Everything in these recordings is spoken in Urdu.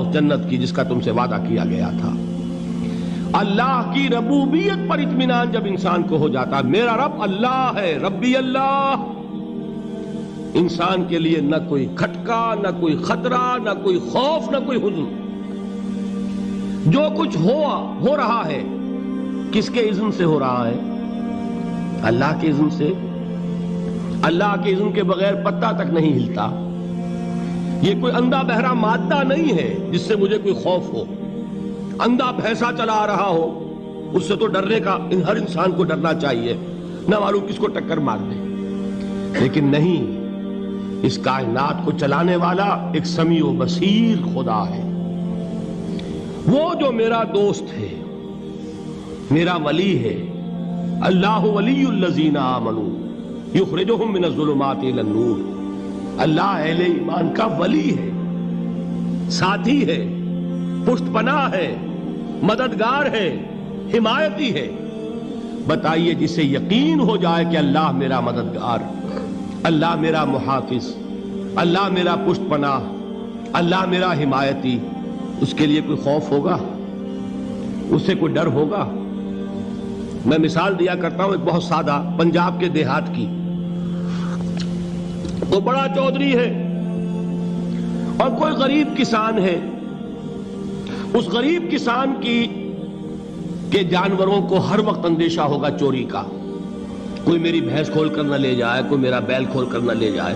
اس جنت کی جس کا تم سے وعدہ کیا گیا تھا۔ اللہ کی ربوبیت پر اطمینان جب انسان کو ہو جاتا، میرا رب اللہ ہے، ربی اللہ، انسان کے لیے نہ کوئی کھٹکا، نہ کوئی خطرہ، نہ کوئی خوف، نہ کوئی حزن۔ جو کچھ ہو رہا ہے کس کے اذن سے ہو رہا ہے؟ اللہ کے اذن سے۔ اللہ کے اذن کے بغیر پتا تک نہیں ہلتا۔ یہ کوئی اندھا بہرا مادہ نہیں ہے جس سے مجھے کوئی خوف ہو۔ اندھا بھینسا چلا رہا ہو اس سے تو ڈرنے کا ہر انسان کو ڈرنا چاہیے، نہ معلوم کس کو ٹکر مار دے۔ لیکن نہیں، اس کائنات کو چلانے والا ایک سمیع و بصیر خدا ہے، وہ جو میرا دوست ہے، میرا ولی ہے۔ اللہ ولی الذین آمنوا یخرجہم من الظلمات الی النور۔ اللہ اہل ایمان کا ولی ہے، ساتھی ہے، پشت پناہ ہے، مددگار ہے، حمایتی ہے۔ بتائیے جسے یقین ہو جائے کہ اللہ میرا مددگار، اللہ میرا محافظ، اللہ میرا پشت پناہ، اللہ میرا حمایتی، اس کے لیے کوئی خوف ہوگا؟ اس سے کوئی ڈر ہوگا؟ میں مثال دیا کرتا ہوں ایک بہت سادہ، پنجاب کے دیہات کی۔ وہ بڑا چودھری ہے اور کوئی غریب کسان ہے۔ اس غریب کسان کے جانوروں کو ہر وقت اندیشہ ہوگا چوری کا، کوئی میری بھینس کھول کر نہ لے جائے، کوئی میرا بیل کھول کر نہ لے جائے۔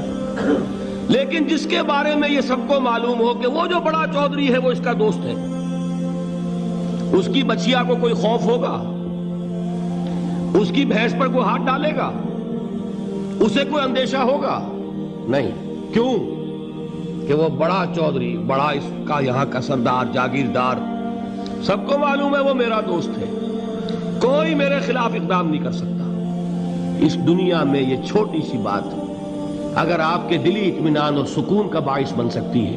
لیکن جس کے بارے میں یہ سب کو معلوم ہو کہ وہ جو بڑا چودھری ہے وہ اس کا دوست ہے، اس کی بچیا کو کوئی خوف ہوگا؟ اس کی بھینس پر کوئی ہاتھ ڈالے گا؟ اسے کوئی اندیشہ ہوگا؟ نہیں۔ کیوں؟ کہ وہ بڑا چودھری، بڑا اس کا یہاں کا سردار، جاگیردار، سب کو معلوم ہے وہ میرا دوست ہے، کوئی میرے خلاف اقدام نہیں کر سکتا۔ اس دنیا میں یہ چھوٹی سی بات اگر آپ کے دلی اطمینان اور سکون کا باعث بن سکتی ہے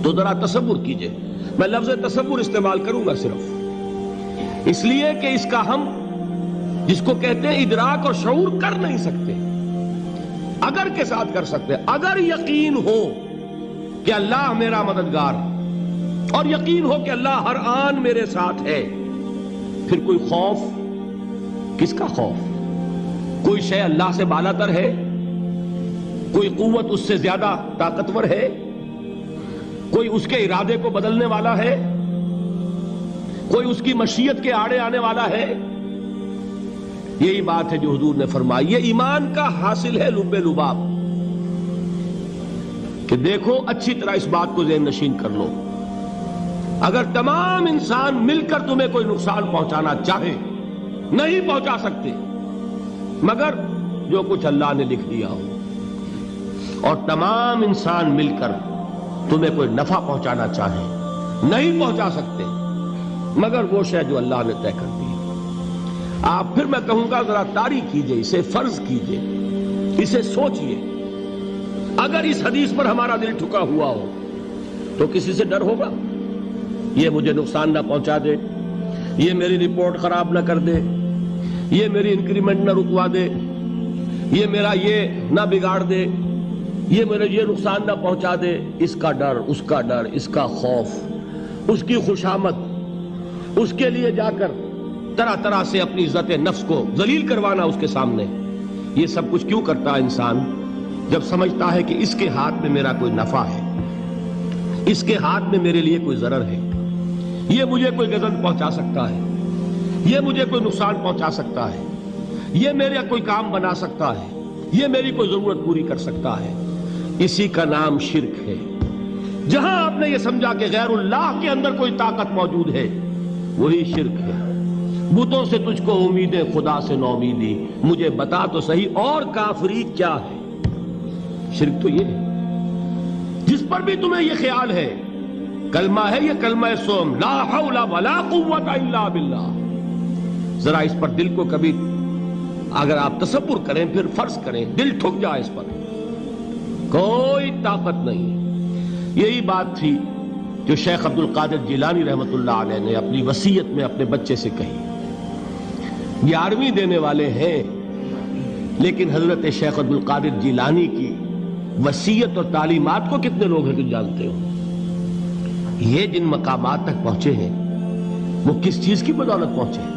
تو ذرا تصور کیجئے۔ میں لفظ تصور استعمال کروں گا صرف اس لیے کہ اس کا ہم جس کو کہتے ہیں ادراک اور شعور کر نہیں سکتے، اگر کے ساتھ کر سکتے۔ اگر یقین ہو کہ اللہ میرا مددگار اور یقین ہو کہ اللہ ہر آن میرے ساتھ ہے، پھر کوئی خوف، کس کا خوف؟ کوئی شے اللہ سے بالاتر ہے؟ کوئی قوت اس سے زیادہ طاقتور ہے؟ کوئی اس کے ارادے کو بدلنے والا ہے؟ کوئی اس کی مشیت کے آڑے آنے والا ہے؟ یہی بات ہے جو حضور نے فرمائی۔ یہ ایمان کا حاصل ہے لب لباب، کہ دیکھو اچھی طرح اس بات کو ذہن نشین کر لو، اگر تمام انسان مل کر تمہیں کوئی نقصان پہنچانا چاہے نہیں پہنچا سکتے، مگر جو کچھ اللہ نے لکھ دیا ہو، اور تمام انسان مل کر تمہیں کوئی نفع پہنچانا چاہے نہیں پہنچا سکتے، مگر وہ شے جو اللہ نے طے کر دی۔ آپ پھر میں کہوں گا ذرا طاری کیجئے، اسے فرض کیجئے، اسے سوچئے۔ اگر اس حدیث پر ہمارا دل ٹھکا ہوا ہو تو کسی سے ڈر ہوگا؟ یہ مجھے نقصان نہ پہنچا دے، یہ میری رپورٹ خراب نہ کر دے، یہ میری انکریمنٹ نہ رکوا دے، یہ میرا یہ نہ بگاڑ دے، یہ میرے یہ نقصان نہ پہنچا دے۔ اس کا ڈر، اس کا ڈر، اس کا خوف، اس کی خوشامد، اس کے لیے جا کر طرح طرح سے اپنی عزت نفس کو ذلیل کروانا اس کے سامنے، یہ سب کچھ کیوں کرتا ہے انسان؟ جب سمجھتا ہے کہ اس کے ہاتھ میں میرا کوئی نفع ہے، اس کے ہاتھ میں میرے لیے کوئی ضرر ہے، یہ مجھے کوئی غضب پہنچا سکتا ہے، یہ مجھے کوئی نقصان پہنچا سکتا ہے، یہ میرا کوئی کام بنا سکتا ہے، یہ میری کوئی ضرورت پوری کر سکتا ہے، اسی کا نام شرک ہے۔ جہاں آپ نے یہ سمجھا کہ غیر اللہ کے اندر کوئی طاقت موجود ہے، وہی شرک ہے۔ بتوں سے تجھ کو امیدیں، خدا سے نو امیدی، مجھے بتا تو صحیح اور کافری کیا ہے؟ شرک تو یہ ہے۔ جس پر بھی تمہیں یہ خیال ہے، کلمہ ہے یہ کلمہ سوم، لا حول ولا قوت الا باللہ، ذرا اس پر دل کو کبھی اگر آپ تصور کریں، پھر فرض کریں، دل ٹھک جائے اس پر، کوئی طاقت نہیں۔ یہی بات تھی جو شیخ عبد القادر جیلانی رحمۃ اللہ علیہ نے اپنی وصیت میں اپنے بچے سے کہی۔ 11ویں دینے والے ہیں، لیکن حضرت شیخ عبد القادر جیلانی کی وصیت اور تعلیمات کو کتنے لوگ ہیں کہ جانتے ہو؟ یہ جن مقامات تک پہنچے ہیں وہ کس چیز کی بدولت پہنچے ہیں؟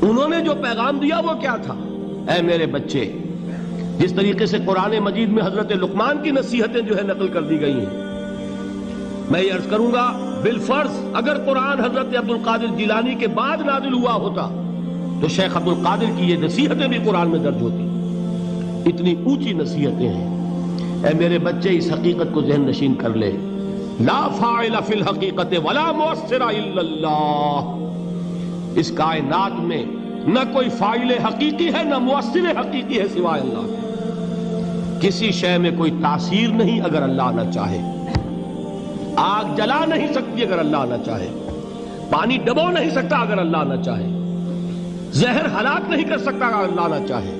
انہوں نے جو پیغام دیا وہ کیا تھا؟ اے میرے بچے، جس طریقے سے قرآن مجید میں حضرت لقمان کی نصیحتیں جو ہے نقل کر دی گئی ہیں، میں یہ عرض کروں گا بالفرض اگر قرآن حضرت عبد القادر جیلانی کے بعد نازل ہوا ہوتا تو شیخ عبد القادر کی یہ نصیحتیں بھی قرآن میں درج ہوتی۔ اتنی اونچی نصیحتیں ہیں۔ اے میرے بچے، اس حقیقت کو ذہن نشین کر لے، لا فاعل فی الحقیقت ولا مؤثر الا اللہ۔ اس کائنات میں نہ کوئی فاعل حقیقی ہے نہ مؤثر حقیقی ہے سوائے اللہ کے۔ کسی شے میں کوئی تاثیر نہیں اگر اللہ نہ چاہے۔ آگ جلا نہیں سکتی اگر اللہ نہ چاہے، پانی ڈبو نہیں سکتا اگر اللہ نہ چاہے، زہر ہلاک نہیں کر سکتا اگر اللہ نہ چاہے،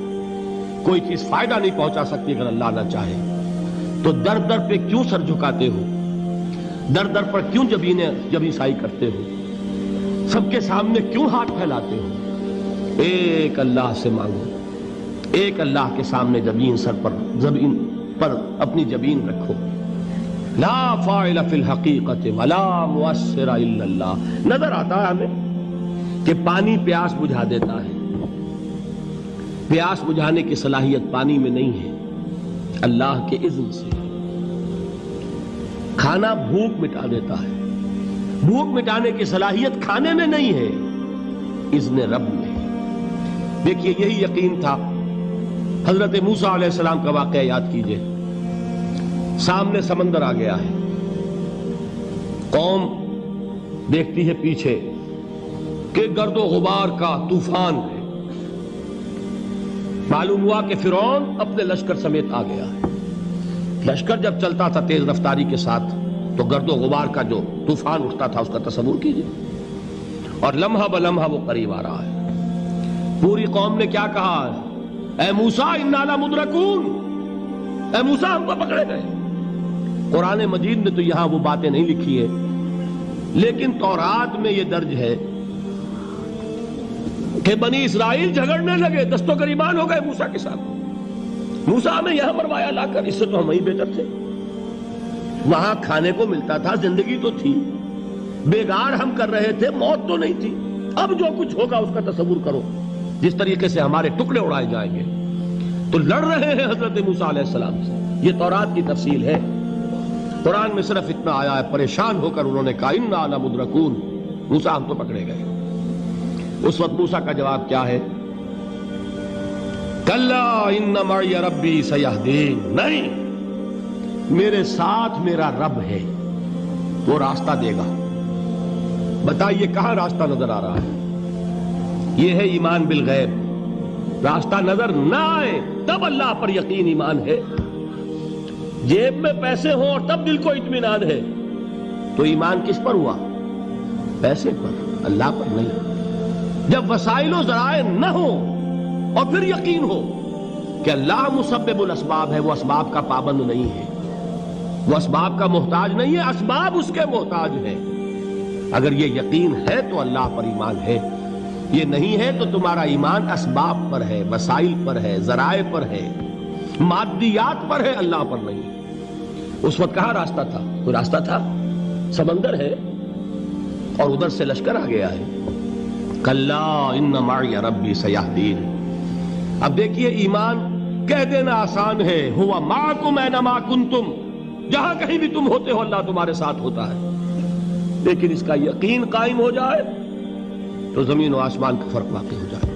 کوئی چیز فائدہ نہیں پہنچا سکتی اگر اللہ نہ چاہے۔ تو در در پہ کیوں سر جھکاتے ہو؟ در در پر کیوں جبیں سائی کرتے ہو؟ سب کے سامنے کیوں ہاتھ پھیلاتے ہو؟ ایک اللہ سے مانگو، ایک اللہ کے سامنے زمین پر اپنی جبین رکھو۔ لا فاعل فی الحقیقت ولا مؤثر الا اللہ۔ نظر آتا ہے ہمیں کہ پانی پیاس بجھا دیتا ہے، پیاس بجھانے کی صلاحیت پانی میں نہیں ہے، اللہ کے اذن سے۔ کھانا بھوک مٹا دیتا ہے، بھوک مٹانے کی صلاحیت کھانے میں نہیں ہے، اذن رب میں۔ دیکھیے یہی یقین تھا حضرت موسیٰ علیہ السلام کا واقعہ یاد کیجئے۔ سامنے سمندر آ گیا ہے، قوم دیکھتی ہے پیچھے کہ گرد و غبار کا طوفان ہے۔ معلوم ہوا کہ فرعون اپنے لشکر سمیت آ گیا ہے۔ لشکر جب چلتا تھا تیز رفتاری کے ساتھ تو گرد و غبار کا جو طوفان اٹھتا تھا اس کا تصور کیجئے، اور لمحہ بلمحہ وہ قریب آ رہا ہے۔ پوری قوم نے کیا کہا؟ اے موسیٰ انا لمدرکون، اے موسیٰ ہم کو پکڑے گئے۔ قرآن مجید نے تو یہاں وہ باتیں نہیں لکھی ہیں، لیکن تورات میں یہ درج ہے کہ بنی اسرائیل جھگڑنے لگے، دست و گریبان ہو گئے موسیٰ کے ساتھ۔ موسیٰ ہمیں یہاں مروایا لا کر، اس سے تو ہم ہی بہتر تھے۔ وہاں کھانے کو ملتا تھا، زندگی تو تھی، بیگار ہم کر رہے تھے، موت تو نہیں تھی۔ اب جو کچھ ہوگا اس کا تصور کرو، جس طریقے سے ہمارے ٹکڑے اڑائے جائیں گے۔ تو لڑ رہے ہیں حضرت موسیٰ علیہ السلام سے۔ یہ تورات کی تفصیل ہے۔ قرآن میں صرف اتنا آیا ہے، پریشان ہو کر انہوں نے کہا انا لمدرکون، موسیٰ ہم تو پکڑے گئے۔ اس وقت موسیٰ کا جواب کیا ہے؟ کلا ان معی ربی سیہدین، نہیں، میرے ساتھ میرا رب ہے، وہ راستہ دے گا۔ بتائیے کہاں راستہ نظر آ رہا ہے؟ یہ ہے ایمان بالغیب۔ راستہ نظر نہ آئے تب اللہ پر یقین ایمان ہے۔ جیب میں پیسے ہوں اور تب دل کو اطمینان ہے تو ایمان کس پر ہوا؟ پیسے پر، اللہ پر نہیں۔ جب وسائل و ذرائع نہ ہوں اور پھر یقین ہو کہ اللہ مسبب الاسباب ہے، وہ اسباب کا پابند نہیں ہے، وہ اسباب کا محتاج نہیں ہے، اسباب اس کے محتاج ہیں۔ اگر یہ یقین ہے تو اللہ پر ایمان ہے، یہ نہیں ہے تو تمہارا ایمان اسباب پر ہے، وسائل پر ہے، ذرائع پر ہے، مادیات پر ہے، اللہ پر نہیں۔ اس وقت کہاں راستہ تھا؟ کوئی راستہ تھا؟ سمندر ہے اور ادھر سے لشکر آ گیا ہے۔ کلا ان معی ربی سیہدین۔ اب دیکھیے ایمان کہہ دینا آسان ہے، ہوا معکم اینما کنتم، جہاں کہیں بھی تم ہوتے ہو اللہ تمہارے ساتھ ہوتا ہے، لیکن اس کا یقین قائم ہو جائے تو زمین و آسمان کا فرق واقع ہو جائے۔